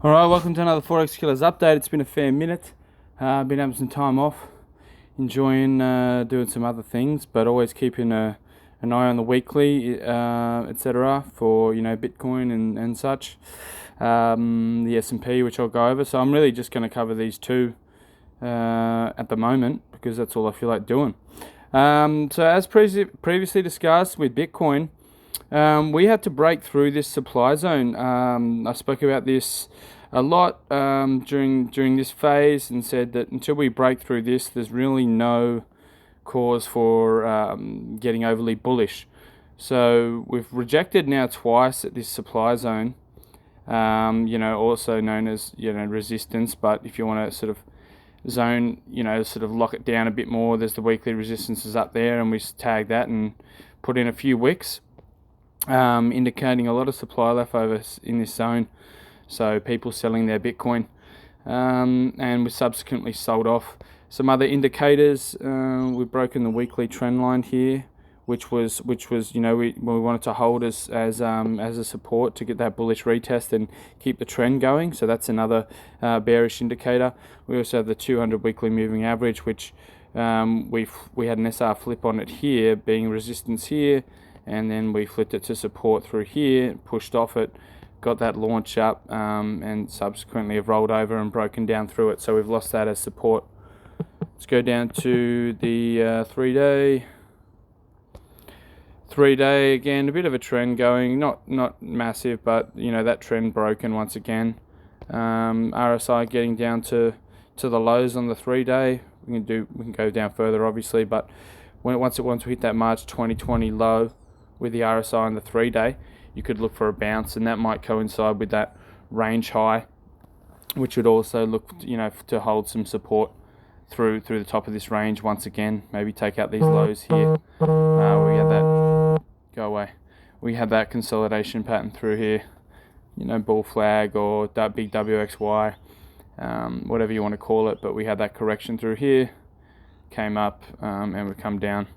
Alright, welcome to another Forex Killers update. It's been a fair minute. I've been having some time off, enjoying doing some other things, but always keeping an eye on the weekly, etc. for Bitcoin and such. The SP, which I'll go over. So I'm really just going to cover these two at the moment because that's all I feel like doing. So as previously discussed with Bitcoin, we had to break through this supply zone. I spoke about this a lot during this phase and said that until we break through this, there's really no cause for getting overly bullish. So we've rejected now twice at this supply zone, also known as resistance. But if you want to sort of zone, sort of lock it down a bit more, there's the weekly resistances up there, and we tag that and put in a few wicks, indicating a lot of supply leftovers in this zone. So people selling their Bitcoin, and we subsequently sold off. Some other indicators, we've broken the weekly trend line here, which was we wanted to hold as a support to get that bullish retest and keep the trend going. So that's another bearish indicator. We also have the 200 weekly moving average, which we had an SR flip on it here, being resistance here, and then we flipped it to support through here, pushed off it, got that launch up, and subsequently have rolled over and broken down through it. So we've lost that as support. Let's go down to the 3-day. 3-day, again, a bit of a trend going, not massive, but that trend broken once again. RSI getting down to the lows on the 3-day. We can go down further, obviously, but once we hit that March 2020 low with the RSI on the 3-day, you could look for a bounce, and that might coincide with that range high, which would also look to hold some support through the top of this range once again. Maybe take out these lows here. We had that go away. We had that consolidation pattern through here, bull flag or that big WXY, whatever you want to call it. But we had that correction through here, came up, and we've come down.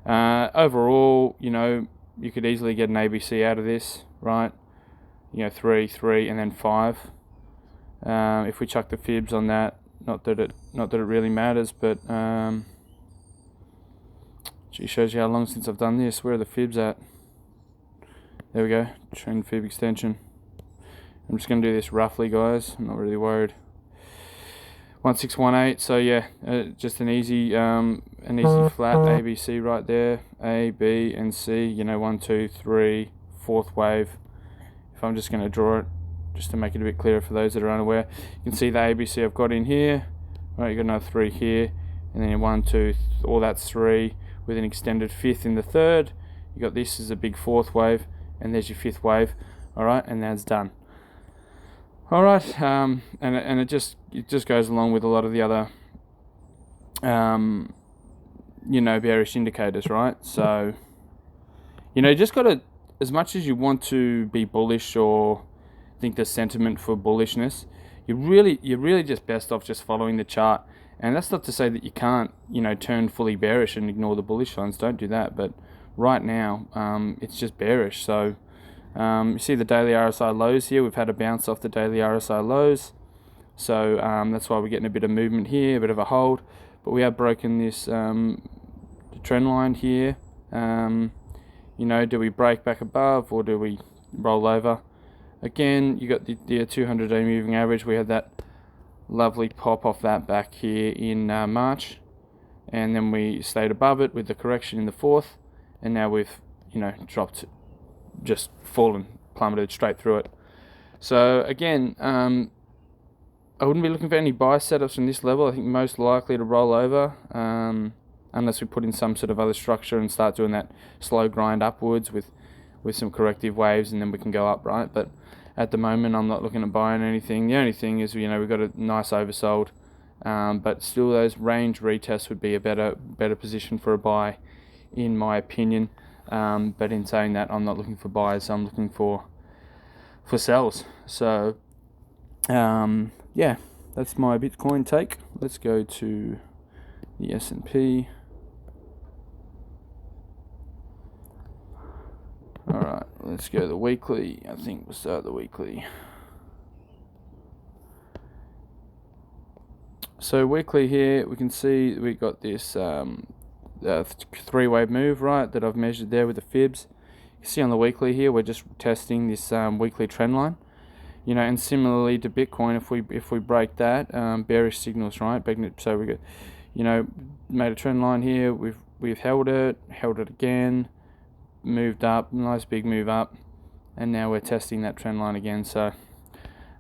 Overall, you could easily get an ABC out of this, right? 3, and then 5. If we chuck the fibs on that, not that it really matters, but it shows you how long since I've done this. Where are the fibs at? There we go, trend fib extension. I'm just going to do this roughly, guys. I'm not really worried. 1618. So yeah, just an easy flat ABC right there. A, B, and C. 1, 2, 3, fourth wave. If I'm just going to draw it, just to make it a bit clearer for those that are unaware, you can see the ABC I've got in here. Right, you got another 3 here, and then 1, 2, all that's 3 with an extended 5th in the 3rd. You got this as a big 4th wave, and there's your 5th wave. All right, and that's done. All right, and it just goes along with a lot of the other bearish indicators, right? So you just got to, as much as you want to be bullish or think the sentiment for bullishness, you're really just best off just following the chart. And that's not to say that you can't turn fully bearish and ignore the bullish ones. Don't do that. But right now it's just bearish. So you see the daily RSI lows here. We've had a bounce off the daily RSI lows, so that's why we're getting a bit of movement here, a bit of a hold. But we have broken this trend line here. Do we break back above, or do we roll over? Again, you got the 200-day moving average. We had that lovely pop off that back here in March, and then we stayed above it with the correction in the 4th, and now we've dropped, just fallen, plummeted straight through it. So again, I wouldn't be looking for any buy setups from this level. I think most likely to roll over, unless we put in some sort of other structure and start doing that slow grind upwards with some corrective waves, and then we can go up, right? But at the moment, I'm not looking at buying anything. The only thing is, we've got a nice oversold, but still those range retests would be a better position for a buy, in my opinion. But in saying that, I'm not looking for buys. I'm looking for sells. So yeah, that's my Bitcoin take. Let's go to the S&P. Alright, let's go to the weekly. I think we'll start the weekly. So weekly here, we can see we got this three-way move, right, that I've measured there with the fibs. You see on the weekly here, we're just testing this weekly trend line, you know, and similarly to Bitcoin, if we break that, bearish signals, right? So we got, you know, made a trend line here. We've held it again, moved up, nice big move up, and now we're testing that trend line again. So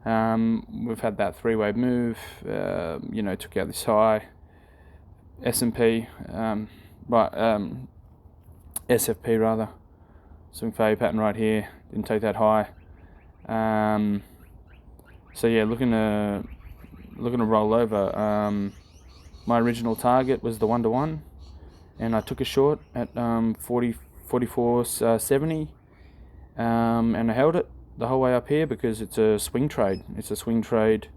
we've had that three-way move, you know, took out this high, S&P, SFP rather, swing failure pattern right here, didn't take that high. So yeah, looking to roll over. My original target was the 1-to-1, and I took a short at 44.70, and I held it the whole way up here because it's a swing trade. It's a swing trade,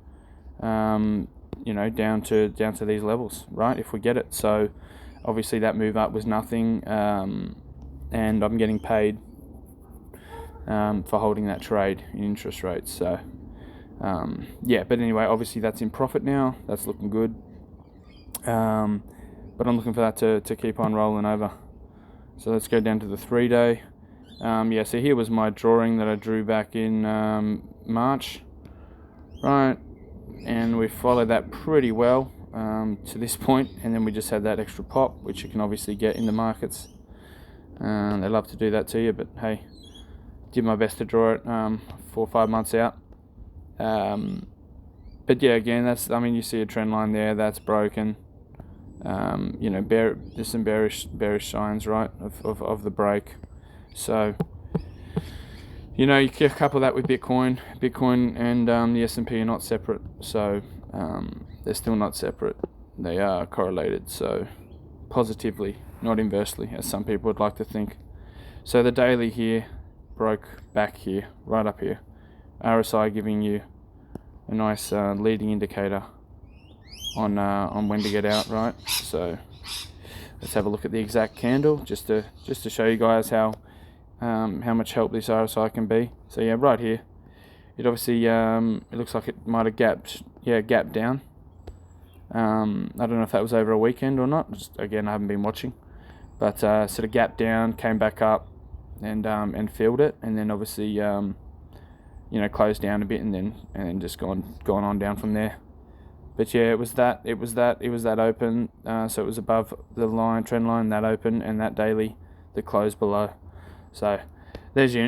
you know, down to these levels, right? If we get it, so obviously that move up was nothing, and I'm getting paid for holding that trade in interest rates. So yeah, but anyway, obviously that's in profit now. That's looking good. But I'm looking for that to keep on rolling over. So let's go down to the 3-day. Yeah, so here was my drawing that I drew back in March, right? And we followed that pretty well to this point, and then we just had that extra pop, which you can obviously get in the markets. They love to do that to you, but hey, did my best to draw it 4 or 5 months out. But yeah, again, that's, I mean, you see a trend line there that's broken. You know, there's some bearish signs, right, of the break. So, you know, you can couple that with Bitcoin and the S&P are not separate. So they're still not separate. They are correlated. So positively, not inversely, as some people would like to think. So the daily here broke back here, right up here. RSI giving you a nice leading indicator on when to get out, right? So let's have a look at the exact candle just to show you guys how much help this RSI can be. So yeah, right here, it obviously it looks like it might have gapped down. I don't know if that was over a weekend or not. Just, again, I haven't been watching, but sort of gapped down, came back up, and filled it, and then obviously you know, closed down a bit, and then just gone on down from there. But yeah, it was that open, so it was above the trend line, that open, and that daily, the close below. So there's your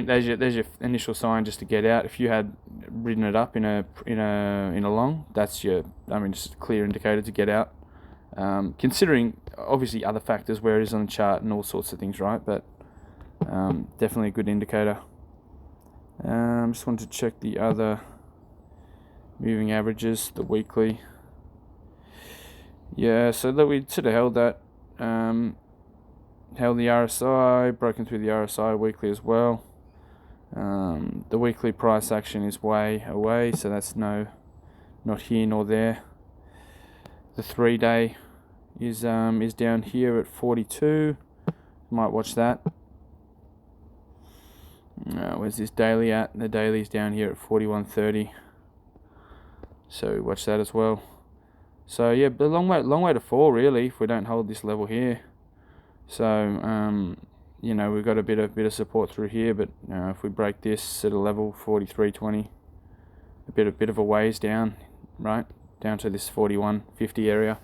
initial sign just to get out. If you had ridden it up in a long, that's your, I mean, just a clear indicator to get out. Considering obviously other factors, where it is on the chart and all sorts of things, right? But definitely a good indicator. Just wanted to check the other moving averages, the weekly. Yeah, so that we sort of held that, held the RSI, broken through the RSI weekly as well. The weekly price action is way away, so that's not here nor there. The 3-day is down here at 42. Might watch that. Where's this daily at? The daily's down here at 41.30. So watch that as well. So yeah, but long way to fall really if we don't hold this level here. So you know, we've got a bit of support through here, but if we break this at a level 43.20, a bit of a ways down, right, down to this 41.50 area.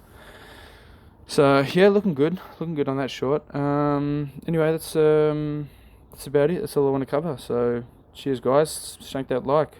So yeah, looking good on that short. Anyway, that's about it. That's all I want to cover. So cheers guys, shank that like.